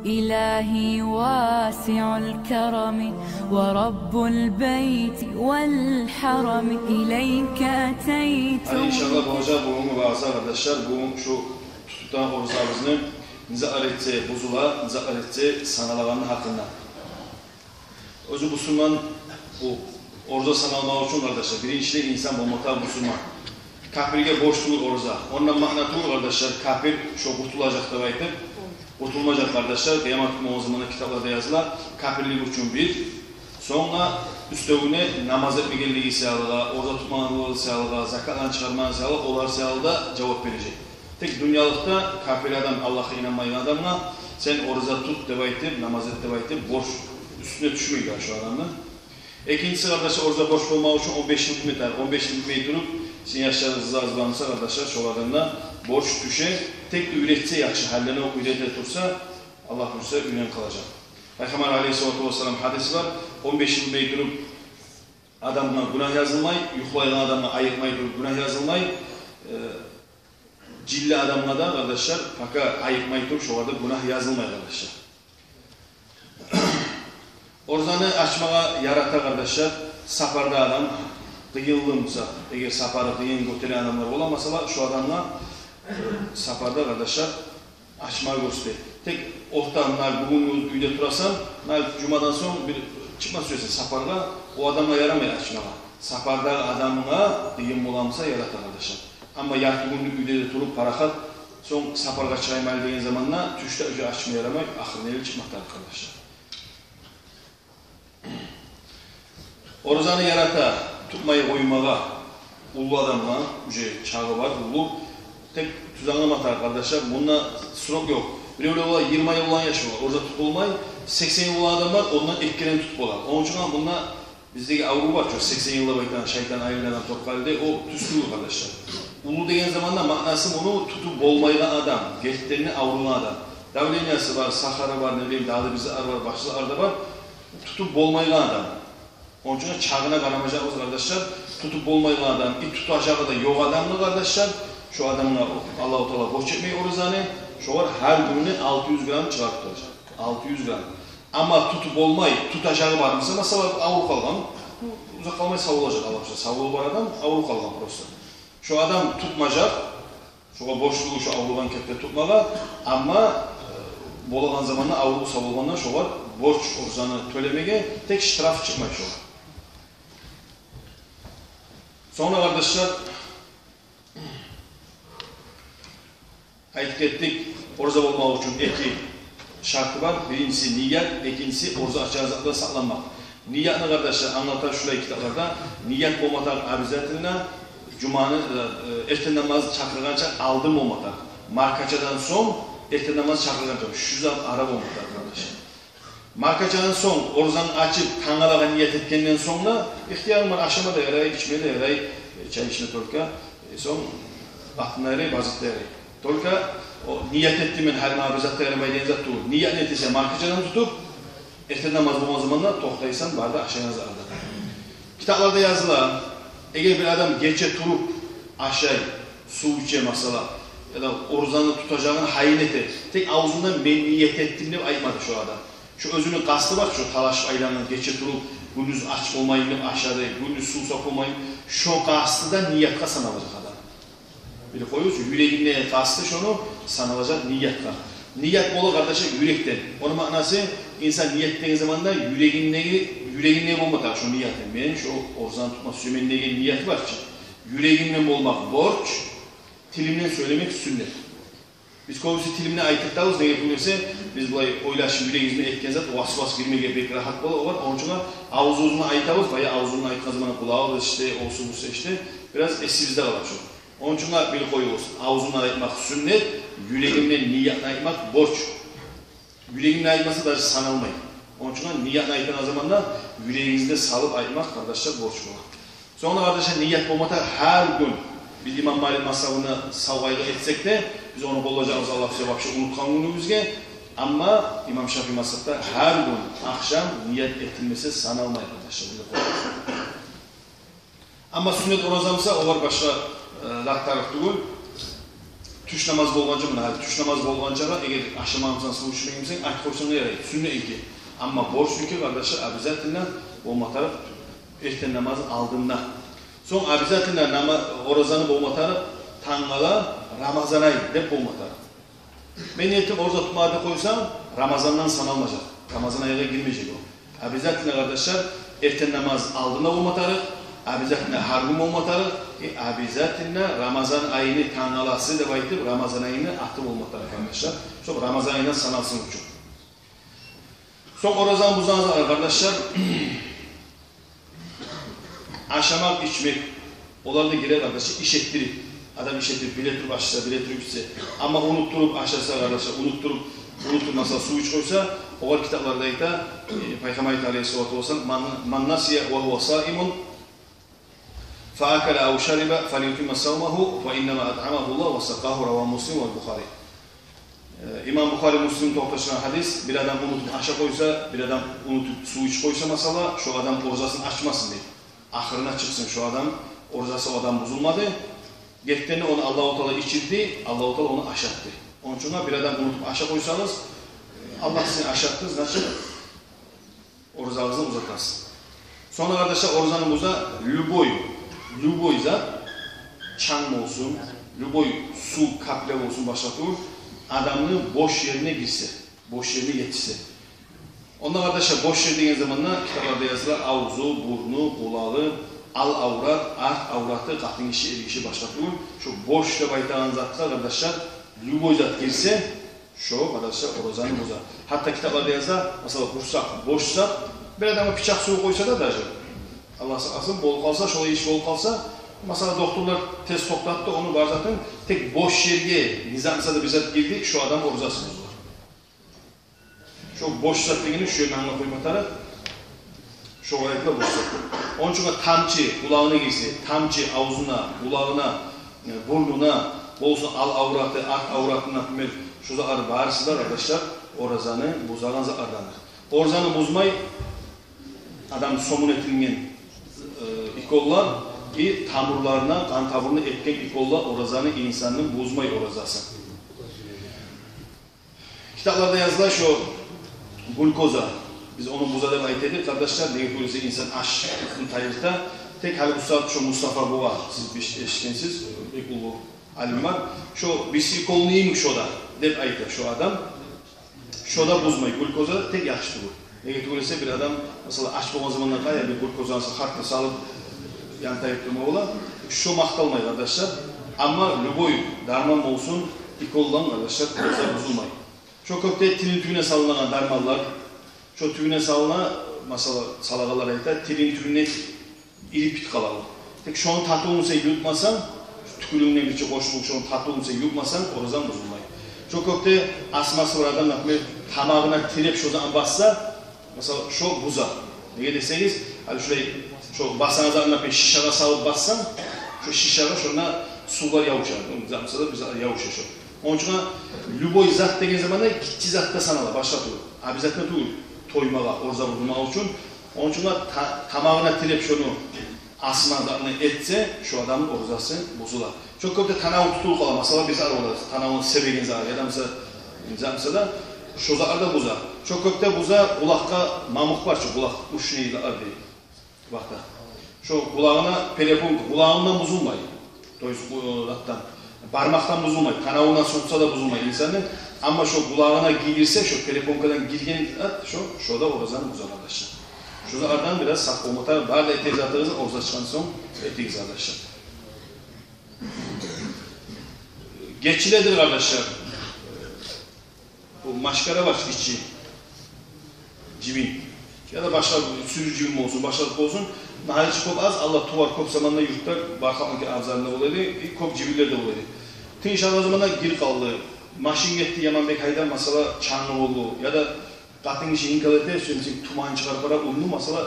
إلهي واسع الكرم ورب البيت والحرم إليك أتيت. İnşallah bu hoca bugün bazı arkadaşlar bugün şu tutulan oruçlarımızın zaaretse bozula, zaaretse sanalağının hakkında. Özü Müslüman bu oruca sanalmağı için arkadaşlar birinci insan bulmakta Müslüman. Kafirge borçluluk oruca. Ondan manatı arkadaşlar kafir şu kurtulacak da baytır. Kurtulmayacak kardeşler, Kıyamet Günü o zamanın kitaplarda yazılar, kafirlik için bir, sonra üstüne namaz etmeyenliği sağlığa, oruç tutmanlığı sağlığa, zakatdan çıkarmanı sağlığa, onlar sağlığa cevap verecek. Tek dünyalıkta kafir adam, Allah'a inanmayan adamla, sen oruca tut debaytır, namaz et debaytır, borç üstüne düşmüyor şu adamla. İkincisi kardeşler, oruca borç olmak için 15 yıl biter, 15 yıl durup, sizin yaşlarınızı azlanırsa kardeşler, şu adamla borç düşe, tek üretse yaxşı, hallerine o ürete tursa, Allah kursa üren kalacak. Peygamber Aleyhisselatü Vesselam hadisi var, 15 yıl durup adamla günah yazılmay, yuhlayan adamla ayırmay durup günah yazılmay, cilli adamla da kardeşler, fakat ayırmay durup şu arada günah yazılmay kardeşler. Orzanı açmaya yarata kardeşler, safarda adam, kıyıldımsa, eğer safarı kıyın götüren adamlar olamasa şu adamla safarda kardeşler açma göster. Tek ortamlar bugün üyde turasan, cumadan sonra bir çıkma süresi safarda o adamla yaramaya açmaya. Safarda adamına kıyın olamasa yarata kardeşler. Ama yartı günlük üyde de turup parakat son safarga çıkayım dediğin zamanla tüşte öce açmaya yaramay, ahir neyle çıkmaktadır kardeşler. Orzanı yarata, tutmayı koymağa, ulu adamla, çağı var, ulu, tek tuzağına atar arkadaşlar, bunda sınıf yok. Böyle ola 20 yıl olan yaşı var, orada tutulmayı, 80 yıl olan adamlar ondan etkilenen tutupolar. Onun için bunda bizdeki avru var, 80 yılda bakılan şeytan ayrılanan topkalde, o tüskülü arkadaşlar. Ulu degen zamanda manası onu tutup olmayan adam, gerçeklerini avrulan adam. Davleniyası var, Sahara var, ne bileyim, dağda bizi ar var, başlı arda var, tutup olmayan adam. Onun için çağına karamayacağız kardeşler, tutup olmayan adam, tutacağı da yok adamlı kardeşler, şu adamla Allah-u Teala boş çekmeyi oruçlarını, şu var her gününe 600 gram çıkartacak, 600 gram. Ama tutup olmayı, tutacağı var mı? Mesela avru kalgan, uzak kalmayı savulacak Allah'ım, savulu var adam, avru kalgan burası. Şu adam tutmayacak, şu boşluğu şu avrudan kette tutmağa, ama bolagan zamanla avru savulgandan şu var, borç oruçlarını tölemeye tek ştraf çıkmayı şu var. Sonra kardeşler, ayırt ettik, oruca olmak için iki şartı var. Birincisi niyet, ikincisi oruca açacağızda saklanmak. Niyetini kardeşler anlatan şurada kitaplarda, niyet olmadan abizatına, Cuma'nı erken namazı çakırganca aldım olmadan. Markaçadan son, erken namazı çakırganca, şu zaman Arap olmadan kardeşler. Markaçadan son, oruçlarını açıp Tanrı'ya niyet etkenden sonra ihtiyarım var, aşama da yaray, içmeye de yaray, çay içine tolka, son aklına yaray, bazıkta yaray. Tolka, o niyet ettiğimin her mabizatta yaramayı denize tutur. Niyet ettiyse markaçadan tutup, erken namaz bulma zamanla toktaysan barda aşağıya zararda. Kitaplarda yazılan, eğer bir adam gece turup aşağı su içe mesela, ya da oruçlarını tutacağını hayin etti, tek ağzından ben niyet ettim diye ayıpmadı şu adam. Şu özünün kastı var, şu talaş aylarından geçe turup, gündüz aç olmayın, aşağıda, gündüz su sokulmayın, şu kastı da niyet sanılacak adam. Bir koyuyorsun, yüreğinde kastı şunu sanılacak niyet var. Niyet bolu kardeşler yürekten. Onun manası, insan niyettiğin zaman da yüreğinde olmak şu niyetten. Benim şu oruçlarını tutma sümendeki niyet var ki, yüreğinden olmak borç, dilimden söylemek sünnet. Biz kovisi tilimine aytıktağız, ne yapılırsa biz burayı oylaşı yüreğimizden etken zat, vas girmeye pek rahat var. Onun için ağzımızdan aytağız, bayağı ağzımdan aytkan zaman kulağı işte, olsun bu işte, biraz esimizde kalır şu. Onun için bir koyuyoruz, ağzımdan aytmak sünnet, yüreğimden niyetten aytmak borç. Yüreğimden aytması da sanılmayın. Onun için niyetten aytan zaman da yüreğinizde salıp aytmak kardeşler borç bu. Sonra kardeşler niyet olmada her gün biz İmam Malik masabını savgayla etsek de biz onu bulacağımız Allah size bakışı unutkan günümüzge. Ama İmam Şafii masabda her gün akşam niyet ettilmesi sanılmayı arkadaşlar. Ama sünnet orazamsa o var başka lak taraf değil. tuş namazı bolğanca mına, tuş namazı bolğancaga eger aşamamızdan su içmeyimsen ayt koysan ne yaraydı? Sünnet iki. Ama borç yükü kardeşler abizatından bolmatarıp erten namazın aldığında. Son abizatından orazanı bolmatarıp tangala Ramazan ayı dep bolmatarıp. Ben niyetim orada tutmada koysam Ramazan'dan sanalmayacak. Ramazan ayına girmeyecek o. Abizatından kardeşler erten namaz aldığında bolmatarıp. Abizatına hargum olmatarı, abizatına Ramazan ayını tanalası da baytıp Ramazan ayını atıp olmatarı arkadaşlar. Çok Ramazan ayına sanalsın uçuk. Son orazan buzağınızı arkadaşlar, aşamak içmek, onlar da girer arkadaşlar, iş ettirip, adam iş ettirip, biletrup aşırsa, biletrup içse, ama unutturup aşırsa arkadaşlar, unutturmasa, su iç koysa, o var kitaplardaydı da, Peygamber Aleyhisselatü Vesselam, man nasiye ve huve saimun, فَاَكَلَ اَوْ شَرِبَ فَلْيُتِمَّ صَوْمَهُ وَاِنَّمَا اَطْعَمَهُ اللّٰهُ وَسَقَّاهُ رَوَى مُسْلِمُ وَالْبُخَارِ İmam Bukhari Müslim toplaşılan hadis, bir adam unutup aşağı koysa, bir adam unutup su iç koysa masala, şu adam orzasını açmasın diye. Ahırına çıksın şu adam, orzası o adam bozulmadı. Gettiğinde onu Allah-u Teala içirdi, Allah-u Teala onu aşattı. Onun için bir adam unutup aşağı koysanız, Allah sizin aşattınız, nasıl? Orzanızı uzatarsın. Sonra arkadaşlar orzanımıza Lüboy zat, çam olsun, lüboy su kaple olsun başlatır, adamın boş yerine girse, boş yerine yetişse. Ondan arkadaşlar boş yer dediğin zamanla kitaplarda yazılar avzu, burnu, kulağı, al avrat, art avratı, katın işi, el işi başlatır. Şu boş da baytağın zatlar arkadaşlar, lüboy zat girse, şu arkadaşlar orazanı bozar. Hatta kitaplarda yazılar, mesela kursak, boşsa, bir adama bıçak suyu koysa da derece. Allah saklasın, bol kalsa, şöyle iş bol kalsa, mesela doktorlar test toplattı, onu var zaten, tek boş yerge, nizamsa da bizzat girdi, şu adam orzası bozulur. Şu boş zat dediğini şu yönü anla koymatarı, şu ayakla boş zat. Onun için tamçı, kulağına girse, tamçı ağzına, kulağına, burnuna, bolsun al avratı, art avratına, şu zaarı bağırsılar arkadaşlar, orazanı bozağın zaarlanır. Orazanı bozmayı, adam somun etilmeyen ikollar, tamurlarına, kan taburunu etken ikollar orazanı insanın bozmayı orazası. Kitaplarda yazılan şu glukoza, biz onu buzada ait edik kardeşler, ne yapıyorsa insan aşkın tayırda, tek hali ustad şu Mustafa Bova, siz eşkensiz, ekulu alim var, şu bisi ikol neymiş o da, dep ayıta şu adam, şu da bozmayı, glukoza tek yaxşı bu. Ne getiriyorsa bir adam, mesela aç boğan zamanlar kaya bir glukozansı hartla salıp yan tayıptırma ola, şu mahtalmayı arkadaşlar, ama lüboy, darman olsun, ikollan arkadaşlar, glukoza bozulmayı. Çok köpte tilin tüyüne salınan darmallar, şu tüyüne salınan, mesela salagalar ayıta, tilin tüyüne iri pit kalalım. Tek şu an tatlı olursa yutmasan, tükürüğüne bir çok hoş bulup şu an tatlı olursa yutmasan, orazan bozulmayı. Çok köpte asması var adam, tamağına tirep şu zaman bassa, mesela şu buza. Ne deseniz, hani şurayı şu bassanız anlayıp şişara salıp bassan, şu şişara şuna sular yavuşar. Mesela biz yavuşar şu. Onun için lüboy zat dediğin zaman da gitçi zatta sanala başlatıyor. Abi zaten değil, toymağa, orza vurmak için. Onun için tamağına tirep şunu asmanlarını etse, şu adamın orzası bozular. Çok köpte tanavun tutulup kalan, mesela biz arıyorlar, tanavun sebegin zarı, ya da mesela da şu zarda buza. Çok köpte buza kulakta mamuk var, şu kulak uç neyi var diye. Bakta. Şu kulağına pelepon, kulağından bozulmayı. Doyuzdan, parmaktan bozulmayı, tanavundan soksa da bozulmayı insanın. Ama şu kulağına girse, şu telefonkadan girgen şu da orazan bozar arkadaşlar. Şu zardan biraz saf olmatar, var da etiğiz atırızın, orza çıkan son etiğiz arkadaşlar. Geçiledir arkadaşlar. Bu maşkara var içi. Cibin. Ya da başka sürü cibin olsun, başka olsun. Nahaliçi kop az, Allah tuvar kop zamanında yurtlar, barkaklık avzarında olaydı, kop cibirler de olaydı. Tın inşallah zamanında gir kaldı. Maşin gitti Yamanbek Haydar mesela çanlı oldu. Ya da katın işi inkalete, tuman çıkar para unlu mesela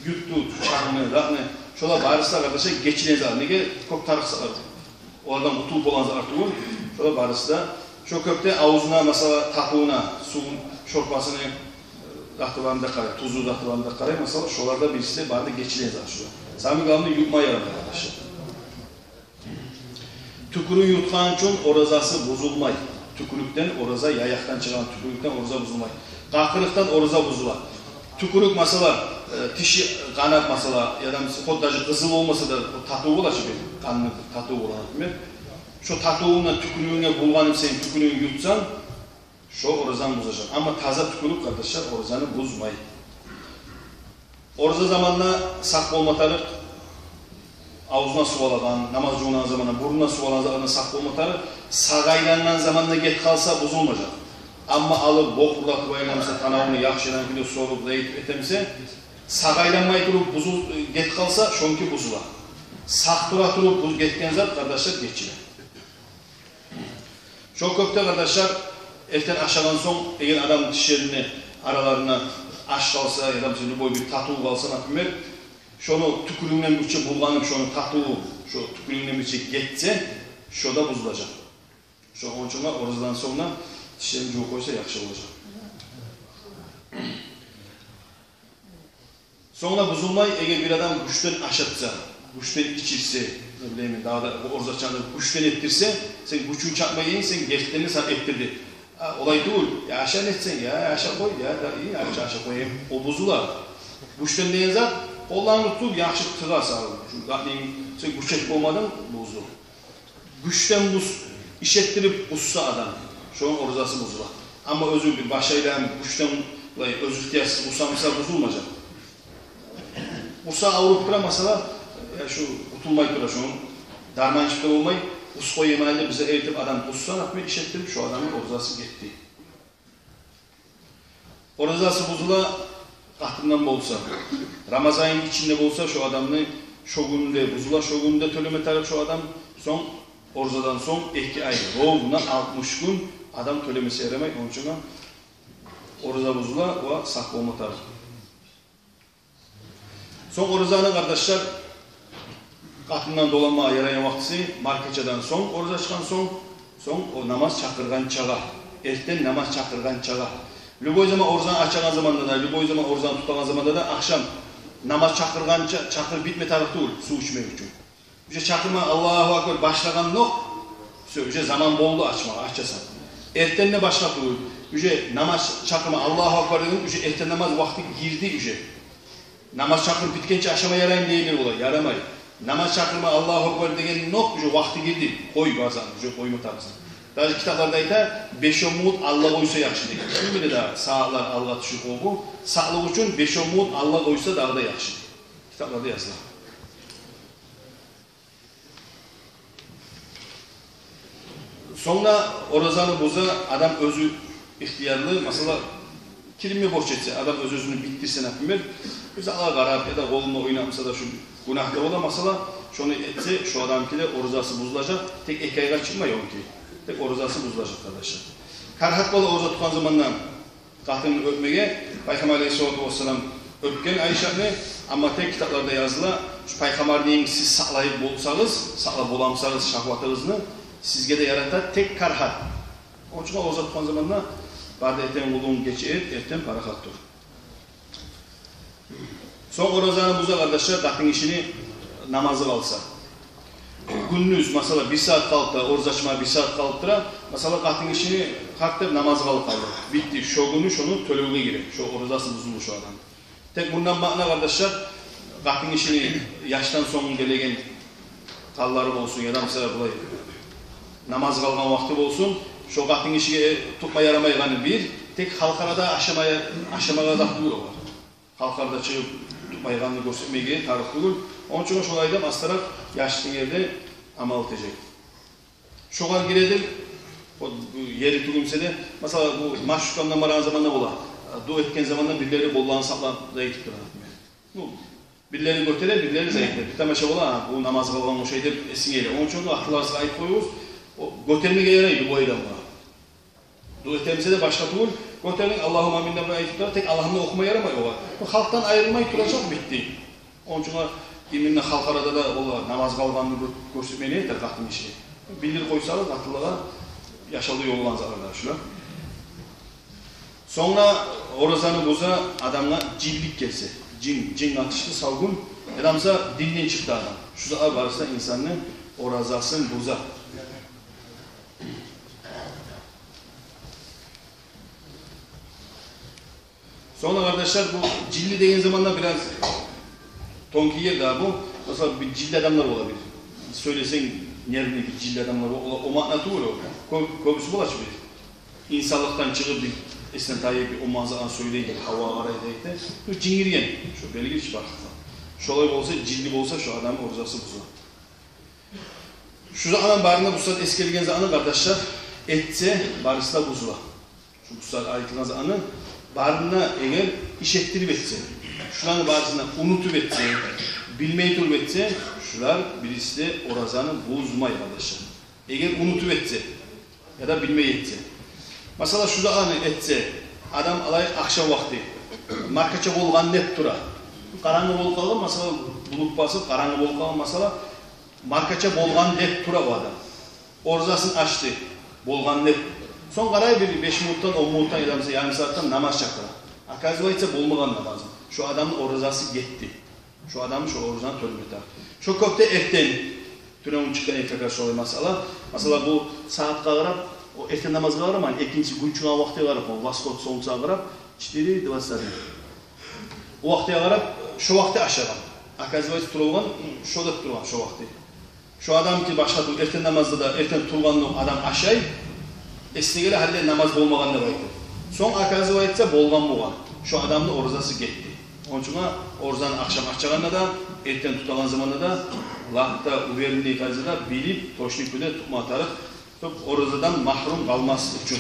yuttu, çanlı, rahne. Şola barıslar arkadaşlar geçileniz var. Nege kop tarıksalar. Oradan mutlu olan artığı. Şola barıslar. Şu köpte ağzına mesela tapuğuna, suyun şorpasını dahtılarında karayı, tuzlu dahtılarında karayı mesela şolarda birisi de barda geçileniz var şurada. Sami Gav'ın yutma yaramıyor arkadaşlar. Tükürüğü yutkan için orazası bozulmay. Tükürükten oraza, yayaktan çıkan tükürükten oraza bozulmay. Kakırıktan oraza bozular. Tükürük mesela, tişi kanat mesela, ya da kodacı kızıl olmasa da tatuğu olacak bir kanlı tatuğu olan. Şu tatuğuna tükürüğüne bulganım sen tükürüğünü yutsan, şu orazan bozacak. Ama taze tükürük kardeşler orazanı bozmay. Orza zamanla sak olmatarı, ağzına su aladan, namaz cumhurlan zamanla, burnuna su alan zamanla sak olmatarı, sağaylanan zamanla get kalsa bozulmayacak. Ama alıp bok bulatıp aylanırsa, tanavını yakşıdan gidiyor, sorup, zayıf etemse, sağaylanmayı durup get kalsa, şonki bozular. Sak dura durup getken zat kardeşler geçiler. Çok köpte kardeşler, erten aşağıdan son, eğer adam dişlerini aralarına aş kalsa, ya da boy bir tatuğu kalsa, şunu tükürüğünden bütçe bulganıp, şunu tatuğu, şu tükürüğünden bütçe geçse, şu da bozulacak. Şu onun için oradan sonra dişlerini çoğu koysa yakşı olacak. Sonra bozulmay, eğer bir adam güçten aşatsa, güçten içirse, ne bileyim, daha da orza çandı güçten ettirse, sen güçün çakmayın, sen geçtiğini sana ettirdi. Olay değil, ya aşağı etsen ya, aşağı koy ya, da iyi aşağı koyayım, o bozular. Güçten deyin zat, kollarını tutup yakşı tığa sağlar. Sen güç etip olmadan bozulur. Güçten buz, iş ettirip buzsa adam, şu an orzası bozular. Ama özür bir başayla güçten özür ihtiyacısız buzsamsa bozulmayacak. Buzsa avurup kıra mesela, şu utulmayı kıra şunun, darman çıktı olmayı, buz koy yemeğinde bize eğitip adam buzsa atmayı iş ettirip şu adamın orzası gitti. Orzası bozula, aklından bolsa, Ramazan'ın içinde bolsa şu adamın şogununda bozula, şogununda töleme tarif şu adam son orzadan son 2 ay, roğuna 60 gün adam tölemesi yaramay, onun için orza bozula ve saklı olma tarif. Son orzanı kardeşler, aklından dolanma yarayan vaktisi, markeçeden son, orza çıkan son o namaz çakırgan çağa, erten namaz çakırgan çağa. Lüboy zaman orzan açan zamanda da, lüboy zaman orzan tutan zamanda da akşam namaz çakırgan çakır bitme tarafı değil, su içmek için. İşte çakırma Allahu Akbar başlagan yok, işte zaman boldu açasan. Erten ne başka değil, işte namaz çakırma Allahu Akbar dedim, işte erten namaz vakti girdi işte. Namaz çakır bitkençe aşama yarayın değilir olay, yaramay. Namaz çakırma Allahu Akbar degen yok, işte vakti girdi, koy bazen, işte koyma tarzı. Daha kitaplarda ise 5 umut Allah koysa yaxşı değil. Şimdi de sağlar Allah düşük oldu. Sağlık için 5 umut Allah koysa daha da yaxşı. Kitaplarda yazılar. Sonra orazanı boza adam özü ihtiyarlı. Mesela kirimi borç etse adam özünü bitirse ne biz Allah'a qarab ya da kolunu oynamasa da şu günahda ola mesela şunu etse şu adamkiler orazası bozulacak. Tek 2 ayga çıkmıyor ki. Tek orazası bozulacak arkadaşlar. Karhat bola orza tutan zamandan katını öpmeye Peygamber Aleyhisselatü Vesselam öpken Ayşe'ni ama tek kitaplarda yazılı şu Peygamber deyin siz saklayıp bolsanız, sakla bolamsanız şahvatınızı sizge de yaratar tek karhat. Onun için orza tutan zamandan barda eten bulun geçir, eten parahat dur. Son orazanı buza kardeşler katın işini namazı alsa. Gündüz mesela 1 saat kalıp da orzaçma 1 saat kalıp da mesela katın işini kalkıp namaz kalıp kaldı. Bitti. Şu günü şunu tölüğüne girer. Şu orazası bozuldu şu adam. Tek bundan bakına kardeşler katın işini yaştan son gelegen talları olsun ya da mesela bulay namaz kalkan vakti olsun. Şu katın işi tutma yaramayı bir tek halkarada aşamaya da duyuyor var. Halkarda çıkıp tutmayı göstermeye tarif değil. Onun için şu ayda mastarak yaşlı yerde amal edecek. Şoğa giredir, o yeri tükümse de, mesela bu maşrukandan maran zamanında ola, dua etken zamanında birileri bollan saklan zayıf tutar. Birileri götürer, birileri zayıflar. Bir tamaşa ola, bu namaz kılgan o şeyde esin gelir. Onun için akıllarsa ayıp koyuyoruz, o götürme gelereydi bu aydan var. Dua etkense de başka değil, götürmek Allah'ım aminden ayıp tutar, tek Allah'ımla okuma yaramay o var. Bu halktan ayrılmayı duracak bitti. Onun için İminle halkarada da ola namaz kalganını göstermeye yeter katın işi. Bilir koysalar katılığa yaşadığı yoldan zararlar şuna. Sonra orazanı boza adamla cinlik gelse. Cin atışlı salgın. Adamsa dinden çıktı adam. Şu zaman varsa insanın orazasını boza. Sonra kardeşler bu cilli dediğin zaman da biraz tonki yer daha bu. Mesela bir cilli adamlar olabilir. Söylesen nerede bir cilli adamlar o manatı olur o. Komşu bulaşır bir. İnsanlıktan çıkıp bir esnetayı bir o manzaran söyleyecek, hava arayacak da. Bu cingirgen. Şu belli bir şey bak. Şu olay olsa, cilli olsa şu adamın orzası buzula. Şu zaman barında bu saat eskirilgen zamanı kardeşler etse barısı da buzula. Şu bu saat ayıtılan zamanı barına eğer iş ettirip etse, şuların barısından unutup etse, bilmeyi durup etse, şular birisi de orazanı bozmayı kardeşler. Eğer unutup etse ya da bilmeyi etse. Mesela şu zamanı etse, adam alay akşam vakti, markaça bolgan net tura. Karanlık bolup kalgan mesela bulut basıp karanlık bolup kalgan mesela markaça bolgan net tura bu adam. Orzasını açtı, bolgan net. Son karay bir 5 minuttan 10 minuttan ya da yarım saatten namaz çaktılar. Akazı ise bolmagan namazı. Şu adamın orzası gitti. Şu adamın şu orzana törmüter. Şu köfte erten. Tünemun çıkan ekler şöyle mesela. Mesela bu saat qarab, o erten namaz qarab, hani ikinci gün çıkan vakti qarab, o vaskot soğuksa qarab, 4:20. O vakti qarab, şu vakti aşağıdan. Akazı ise turulgan, şoda turulgan şu vakti. Şu adam ki başka erten namazda da erten turulgan adam aşağı. Esnegeli halde namaz bolmagan da baydı. Son akazı baytsa bolgan boğan. Şu adamın orzası gitti. Onun için orzanın akşam açacağında da erten tutalan zamanda da lahta uverimli kazıda bilip toşniküde tutma atarıp orzadan mahrum kalması için.